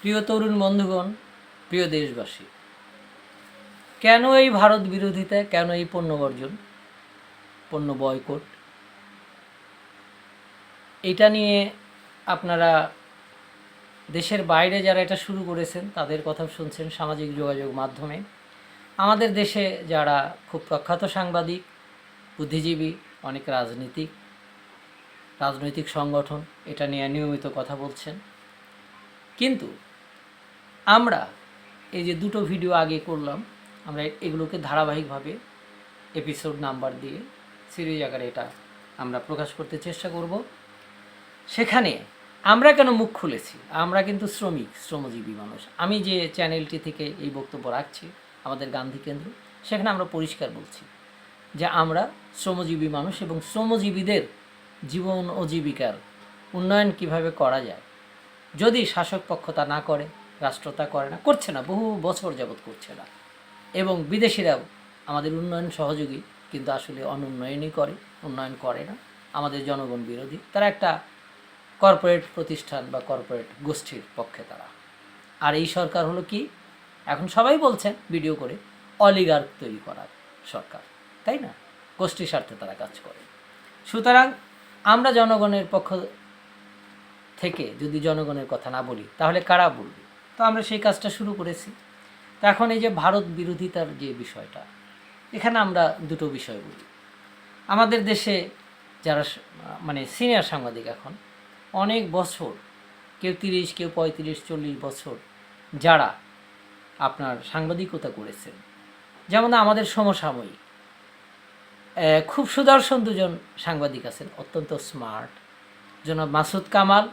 প্রিয় তরুণ বন্ধুগণ, প্রিয় দেশবাসী, কেন এই ভারত বিরোধিতা, কেন এই পণ্য বর্জন, পণ্য বয়কট, এটা নিয়ে আপনারা দেশের বাইরে যারা এটা শুরু করেছেন তাদের কথা শুনছেন সামাজিক যোগাযোগ মাধ্যমে। আমাদের দেশে যারা খুব প্রখ্যাত সাংবাদিক, বুদ্ধিজীবী, অনেক রাজনৈতিক সংগঠন এটা নিয়ে নিয়মিত কথা বলছেন। কিন্তু আমরা এই যে দুটো ভিডিও আগে করলাম, আমরা এগুলোকে ধারাবাহিকভাবে এপিসোড নাম্বার দিয়ে সিরিজ আকারে এটা আমরা প্রকাশ করতে চেষ্টা করব। সেখানে আমরা কেন মুখ খুলেছি, আমরা কিন্তু শ্রমজীবী মানুষ। আমি যে চ্যানেলটি থেকে এই বক্তব্য রাখছি, আমাদের গান্ধী কেন্দ্র, সেখানে আমরা পরিষ্কার বলছি যে আমরা শ্রমজীবী মানুষ এবং শ্রমজীবীদের জীবন ও জীবিকার উন্নয়ন কিভাবে করা যায়, যদি শাসক পক্ষ তা না করে, রাষ্ট্র তা করে না, করছে না, বহু বছর যাবৎ করছে না, এবং বিদেশিরাও আমাদের উন্নয়ন সহযোগী কিন্তু আসলে অনুন্নয়নই করে, উন্নয়ন করে না, আমাদের জনগণ বিরোধী। তারা একটা কর্পোরেট প্রতিষ্ঠান বা কর্পোরেট গোষ্ঠীর পক্ষে তারা। আর এই সরকার হলো কি, এখন সবাই বলছেন ভিডিও করে, অলিগার্ক তৈরি করার সরকার, তাই না? গোষ্ঠীর স্বার্থে তারা কাজ করে। সুতরাং আমরা জনগণের পক্ষ থেকে যদি জনগণের কথা না বলি তাহলে কারা বলবে? তো আমরা সেই কাজটা শুরু করেছি। তো এখন এই যে ভারত বিরোধিতার যে বিষয়টা, এখানে আমরা দুটো বিষয় বলি। আমাদের দেশে যারা মানে সিনিয়র সাংবাদিক, এখন অনেক বছর, কেউ 30, কেউ 35, 40 বছর যারা আপনার সাংবাদিকতা করেছেন, যেমন আমাদের সমসাময়িক খুব সুদর্শন দুজন সাংবাদিক আছেন, অত্যন্ত স্মার্ট। জনাব মাসুদ কামাল,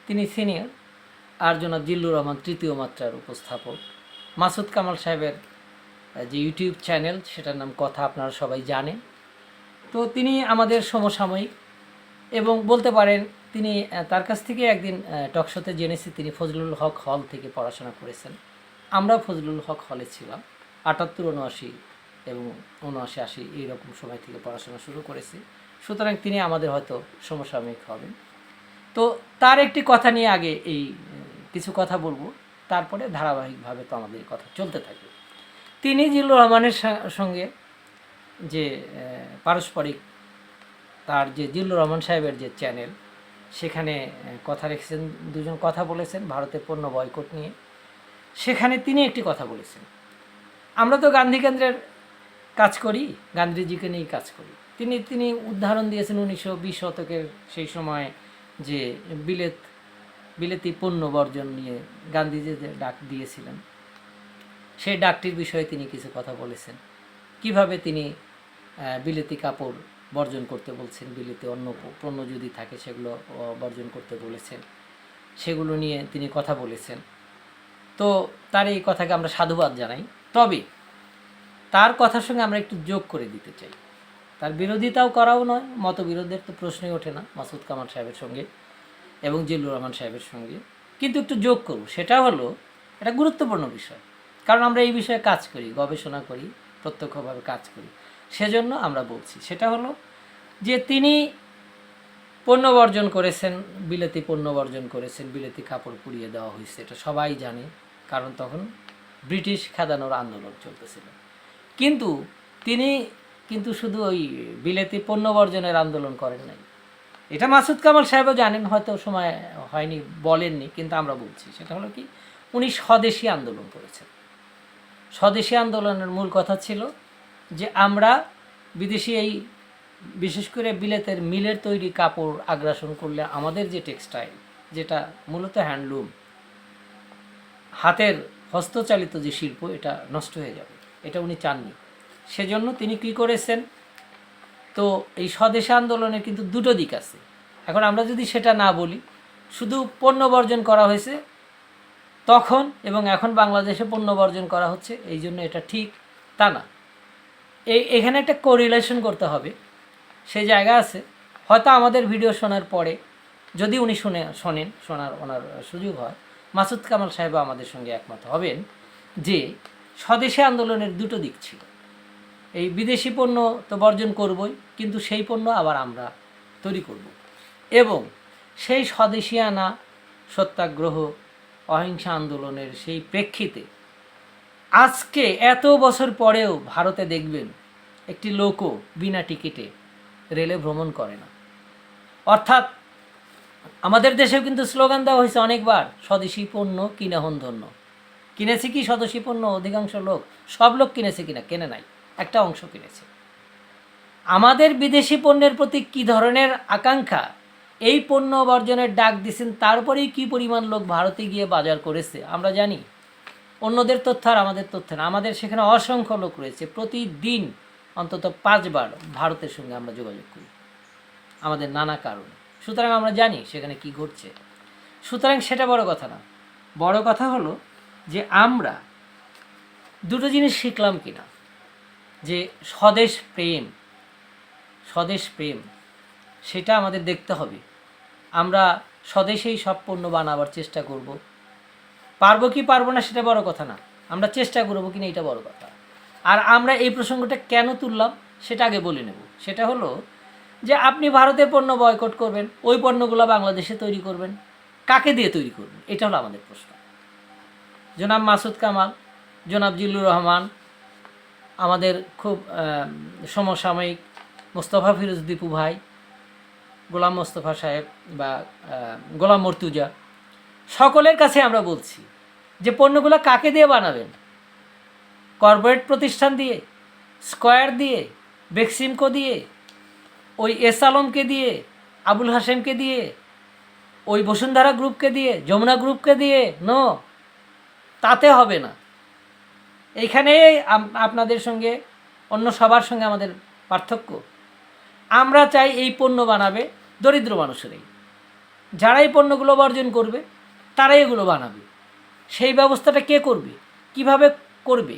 তিনি সিনিয়র, আর জনাব জিল্লুর রহমান তৃতীয় মাত্রার উপস্থাপক। মাসুদ কামাল সাহেবের যে ইউটিউব চ্যানেল, সেটার নাম কথা, আপনারা সবাই জানেন। তো তিনি আমাদের সমসাময়িক, এবং বলতে পারেন তিনি, তার কাছ থেকে একদিন টকশোতে জেনেছি তিনি ফজলুল হক হল থেকে পড়াশোনা করেছেন। আমরাও ফজলুল হক হলে ছিলাম, 78, 79 এবং 79, 80 এইরকম সময় থেকে পড়াশোনা শুরু করেছি। সুতরাং তিনি আমাদের হয়তো সমসাময়িক হবেন। তো তার একটি কথা নিয়ে আগে এই কিছু কথা বলবো, তারপরে ধারাবাহিকভাবে তো আমাদের কথা চলতে থাকবে। তিনি জিল্লুর রহমানের সঙ্গে যে পারস্পরিক, তার যে জিল্লুর রহমান সাহেবের যে চ্যানেল, সেখানে কথা রেখেছেন, দুজন কথা বলেছেন ভারতের পণ্য বয়কট নিয়ে। সেখানে তিনি একটি কথা বলেছেন, আমরা তো গান্ধী কেন্দ্রের কাজ করি, গান্ধীজিকে নিয়েই কাজ করি। তিনি উদাহরণ দিয়েছেন 1920 শতকের সেই সময় যে বিলেতি পণ্য বর্জন নিয়ে গান্ধীজি যে ডাক দিয়েছিলেন, সেই ডাকটির বিষয়ে তিনি কিছু কথা বলেছেন। কিভাবে তিনি বিলেতি কাপড় বর্জন করতে বলছেন, বিলেতি অন্য পণ্য যদি থাকে সেগুলো বর্জন করতে বলেছেন, সেগুলো নিয়ে তিনি কথা বলেছেন। তো তার এই কথাকে আমরা সাধুবাদ জানাই। তবে তার কথার সঙ্গে আমরা একটু যোগ করে দিতে চাই, তার বিরোধিতাও করাও নয়, মতবিরোধের তো প্রশ্নই ওঠে না মাসুদ কামাল সাহেবের সঙ্গে এবং জিল্লুর রহমান সাহেবের সঙ্গে, কিন্তু একটু যোগ করব। সেটা হলো, এটা গুরুত্বপূর্ণ বিষয়, কারণ আমরা এই বিষয়ে কাজ করি, গবেষণা করি, প্রত্যক্ষভাবে কাজ করি, সেজন্য আমরা বলছি। সেটা হলো যে তিনি পণ্য বর্জন করেছেন, বিলেতি পণ্য বর্জন করেছেন, বিলেতি কাপড় পুড়িয়ে দেওয়া হয়েছে, এটা সবাই জানে, কারণ তখন ব্রিটিশ খেদানোর আন্দোলন চলতেছিল। কিন্তু তিনি শুধু ওই বিলেতি পণ্য বর্জনের আন্দোলন করেন নাই, এটা মাসুদ কামাল সাহেবও জানেন, হয়তো সময় হয়নি, বলেননি, কিন্তু আমরা বলছি। সেটা হলো কি, উনি স্বদেশী আন্দোলন করেছেন। স্বদেশী আন্দোলনের মূল কথা ছিল যে আমরা বিদেশি এই বিশেষ করে বিলেতের মিলের তৈরি কাপড় আগ্রাসন করলে আমাদের যে টেক্সটাইল, যেটা মূলত হ্যান্ডলুম, হাতের হস্তচালিত যে শিল্প, এটা নষ্ট হয়ে যাবে, এটা উনি চাননি। সেজন্য তিনি কী করেছেন, তো এই স্বদেশী আন্দোলনের কিন্তু দুটো দিক আছে। এখন আমরা যদি সেটা না বলি, শুধু পণ্য বর্জন করা হয়েছে তখন এবং এখন বাংলাদেশে পণ্য বর্জন করা হচ্ছে, এই জন্য এটা ঠিক তা না। এখানে একটা কোরিলেশন করতে হবে, সেই জায়গা আছে। হয়তো আমাদের ভিডিও শোনার পরে যদি উনি শোনার ওনার সুযোগ হয়, মাসুদ কামাল সাহেব আমাদের সঙ্গে একমত হবেন যে স্বদেশী আন্দোলনের দুটো দিক ছিল। এই বিদেশি পণ্য তো বর্জন করবই, কিন্তু সেই পণ্য আবার আমরা তৈরি করব, এবং সেই স্বদেশিয়ানা সত্যাগ্রহ অহিংসা আন্দোলনের সেই প্রেক্ষিতে আজকে এত বছর পরেও ভারতে দেখবেন একটি লোকও বিনা টিকিটে রেলে ভ্রমণ করে না। অর্থাৎ আমাদের দেশেও কিন্তু স্লোগান দেওয়া হয়েছে অনেকবার, স্বদেশি পণ্য কিনা হন ধন্য। কিনেছে কি স্বদেশি পণ্য? অধিকাংশ লোক, সব লোক কিনেছে কিনা? কেনে নাই, একটা অংশ কিনেছে। আমাদের বিদেশি পণ্যের প্রতি কী ধরনের আকাঙ্ক্ষা, এই পণ্য বর্জনের ডাক দিছেন, তারপরেই কি পরিমাণ লোক ভারতে গিয়ে বাজার করেছে আমরা জানি। অন্যদের তথ্য আর আমাদের তথ্য না, আমাদের সেখানে অসংখ্য লোক রয়েছে। প্রতিদিন অন্তত 5 বার ভারতের সঙ্গে আমরা যোগাযোগ করি আমাদের নানা কারণে। সুতরাং আমরা জানি সেখানে কি ঘটছে। সুতরাং সেটা বড় কথা না, বড় কথা হলো যে আমরা দুটো জিনিস শিখলাম কিনা, যে স্বদেশ প্রেম সেটা আমাদের দেখতে হবে। আমরা স্বদেশেই সব পণ্য বানাবার চেষ্টা করব, পারবো কি পারবো না সেটা বড় কথা না, আমরা চেষ্টা করবো কিনা এটা বড় কথা। আর আমরা এই প্রসঙ্গটা কেন তুললাম সেটা আগে বলে নেব। সেটা হলো যে আপনি ভারতের পণ্য বয়কট করবেন, ওই পণ্যগুলো বাংলাদেশে তৈরি করবেন, কাকে দিয়ে তৈরি করবেন? এটা হলো আমাদের প্রশ্ন। জনাব মাসুদ কামাল, জনাব জিল্লুর রহমান, আমাদের খুব সমসাময়িক মোস্তফা ফিরোজ দীপু ভাই, গোলাম মোস্তফা সাহেব বা গোলাম মর্তুজা, সকলের কাছে আমরা বলছি যে পণ্যগুলো কাকে দিয়ে বানাবেন? কর্পোরেট প্রতিষ্ঠান দিয়ে, স্কয়ার দিয়ে, বেক্সিমকো দিয়ে, ওই এস আলমকে দিয়ে, আবুল হাশেমকে দিয়ে, ওই বসুন্ধরা গ্রুপকে দিয়ে, যমুনা গ্রুপকে দিয়ে? নো, তাতে হবে না। এইখানে আপনাদের সঙ্গে অন্য সবার সঙ্গে আমাদের পার্থক্য। আমরা চাই এই পণ্য বানাবে দরিদ্র মানুষেরাই, যারা এই পণ্যগুলো বর্জন করবে তারাই এগুলো বানাবে। সেই ব্যবস্থাটা কে করবে? কিভাবে করবে?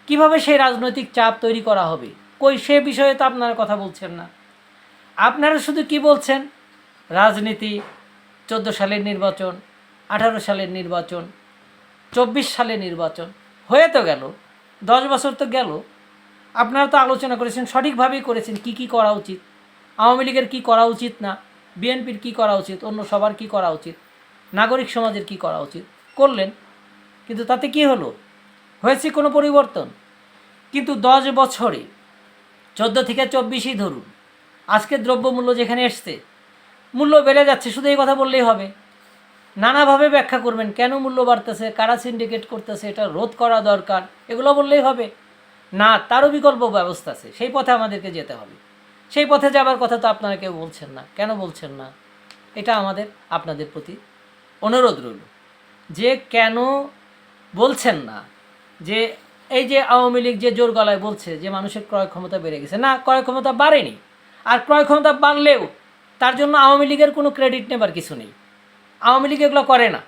কিভাবে সেই রাজনৈতিক চাপ তৈরি করা হবে? কই সে বিষয়ে তো আপনারা কথা বলছেন না। আপনারা শুধু কি বলছেন? রাজনীতি, 14 সালের নির্বাচন, 18 সালের নির্বাচন, 24 সালের নির্বাচন হয়ে তো গেল, 10 বছর তো গেল। আপনারা তো আলোচনা করেছেন, সঠিকভাবেই করেছেন কি কি করা উচিত, আওয়ামী লীগের কী করা উচিত না, বিএনপির কী করা উচিত, অন্য সবার কী করা উচিত, নাগরিক সমাজের কী করা উচিত, করলেন। কিন্তু তাতে কি হলো? হয়েছে কোনো পরিবর্তন? কিন্তু 10 বছরে 14 থেকে 24ই ধরুন, আজকে দ্রব্যমূল্য যেখানে এসছে, মূল্য বেড়ে যাচ্ছে, শুধু এই কথা বললেই হবে? নানাভাবে ব্যাখ্যা করবেন কেন মূল্য বাড়তেছে, কারা সিন্ডিকেট করতেছে, এটা রোধ করা দরকার, এগুলো বললেই হবে না? তারও বিকল্প ব্যবস্থা আছে, সেই পথে আমাদেরকে যেতে হবে। সেই পথে যাবার কথা তো আপনারা কেউ বলছেন না। কেন বলছেন না? এটা আমাদের আপনাদের প্রতি অনুরোধ রইল যে কেন বলছেন না যে এই যে আওয়ামী লীগ যে জোর গলায় বলছে যে মানুষের ক্রয় ক্ষমতা বেড়ে গেছে, না, ক্রয় ক্ষমতা বাড়েনি। আর ক্রয় ক্ষমতা বাড়লেও তার জন্য আওয়ামী লীগের কোনো ক্রেডিট নেবার কিছু নেই। আওয়ামী লীগ এগুলো করে না।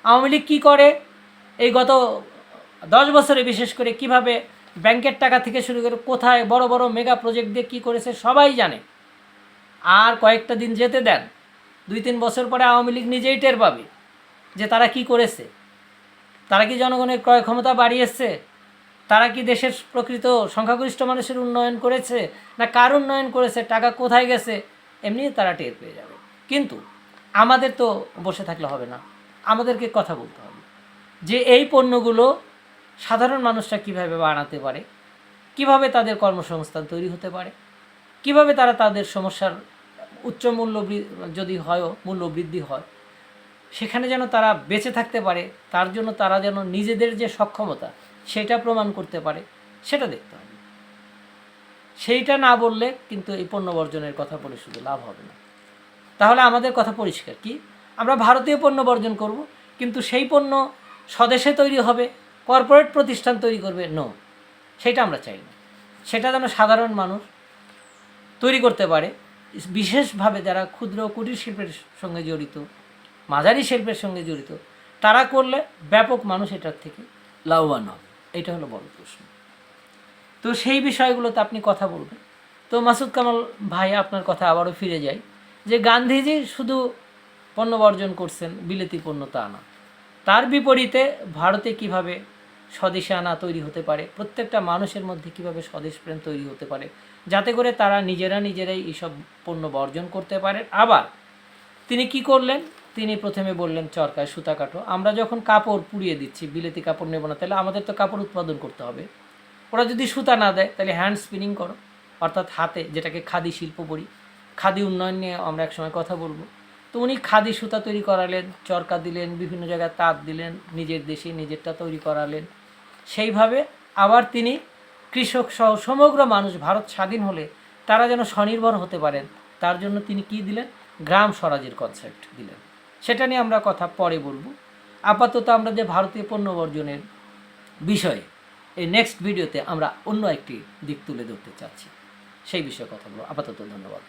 আওয়ামী লীগ কী করে? এই গত 10 বছরে বিশেষ করে কিভাবে ব্যাংকের টাকা থেকে শুরু করে কোথায় বড় বড় মেগা প্রজেক্ট দিয়ে কী করেছে সবাই জানে। আর কয়েকটা দিন যেতে দেন, 2-3 বছর পরে আওয়ামী লীগ নিজেই টের পাবে যে তারা কি করেছে। তারা কি জনগণের ক্রয় ক্ষমতা বাড়িয়েছে? তারা কি দেশের প্রকৃত সংখ্যাগরিষ্ঠ মানুষের উন্নয়ন করেছে, না কার উন্নয়ন করেছে, টাকা কোথায় গেছে, এমনি তারা টের পেয়ে যাবে। কিন্তু আমাদের তো বসে থাকলে হবে না, আমাদেরকে কথা বলতে হবে যে এই পণ্যগুলো সাধারণ মানুষরা কীভাবে বানাতে পারে, কিভাবে তাদের কর্মসংস্থান তৈরি হতে পারে, কিভাবে তারা তাদের সমস্যার উচ্চ মূল্য যদি হয়, মূল্য বৃদ্ধি হয়, সেখানে যেন তারা বেঁচে থাকতে পারে, তার জন্য তারা যেন নিজেদের যে সক্ষমতা সেটা প্রমাণ করতে পারে, সেটা দেখতে হবে। সেইটা না বললে কিন্তু এই পণ্য বর্জনের কথা বলে শুধু লাভ হবে না। তাহলে আমাদের কথা পরিষ্কার কি, আমরা ভারতীয় পণ্য বর্জন করব, কিন্তু সেই পণ্য স্বদেশে তৈরি হবে, কর্পোরেট প্রতিষ্ঠান তৈরি করবে, নো, সেটা আমরা চাই না। সেটা যেন সাধারণ মানুষ তৈরি করতে পারে, বিশেষভাবে যারা ক্ষুদ্র কুটির শিল্পের সঙ্গে জড়িত, মাঝারি শিল্পের সঙ্গে জড়িত, তারা করলে ব্যাপক মানুষ এটার থেকে লাভবান হবে। এটা হলো বড় প্রশ্ন। তো সেই বিষয়গুলোতে আপনি কথা বলবেন। তো মাসুদ কামাল ভাই, আপনার কথা আবারও ফিরে যাই যে গান্ধীজি শুধু পণ্য বর্জন করছেন, বিলেতি পণ্য তা না, তার বিপরীতে ভারতে কিভাবে স্বদেশানা তৈরি হতে পারে, প্রত্যেকটা মানুষের মধ্যে কিভাবে স্বদেশপ্রেম তৈরি হতে পারে, যাতে করে তারা নিজেরাই এইসব পণ্য বর্জন করতে পারে। আবার তিনি কি করলেন? তিনি প্রথমে বললেন চরকায় সুতা কাটো। আমরা যখন কাপড় পুড়িয়ে দিচ্ছি, বিলেতি কাপড় নেব না, তাহলে আমাদের তো কাপড় উৎপাদন করতে হবে। ওরা যদি সুতা না দেয় তাহলে হ্যান্ড স্পিনিং করো, অর্থাৎ হাতে, যেটাকে খাদি শিল্প বলি। খাদি উন্নয়ন নিয়ে আমরা একসময় কথা বলবো। তো উনি খাদি সুতা তৈরি করালেন, চরকা দিলেন, বিভিন্ন জায়গায় তাঁত দিলেন, নিজের দেশে নিজেরটা তৈরি করালেন। সেইভাবে আবার তিনি কৃষক সহ সমগ্র মানুষ, ভারত স্বাধীন হলে তারা যেন স্বনির্ভর হতে পারেন, তার জন্য তিনি কি দিলেন? গ্রাম স্বরাজের কনসেপ্ট দিলেন। সেটা নিয়ে আমরা কথা পরে বলবো। আপাতত আমরা যে ভারতীয় পণ্য বর্জনের বিষয়ে এই নেক্সট ভিডিওতে আমরা অন্য একটি দিক তুলে ধরতে চাচ্ছি, সেই বিষয়ে কথা বলবো। আপাতত ধন্যবাদ।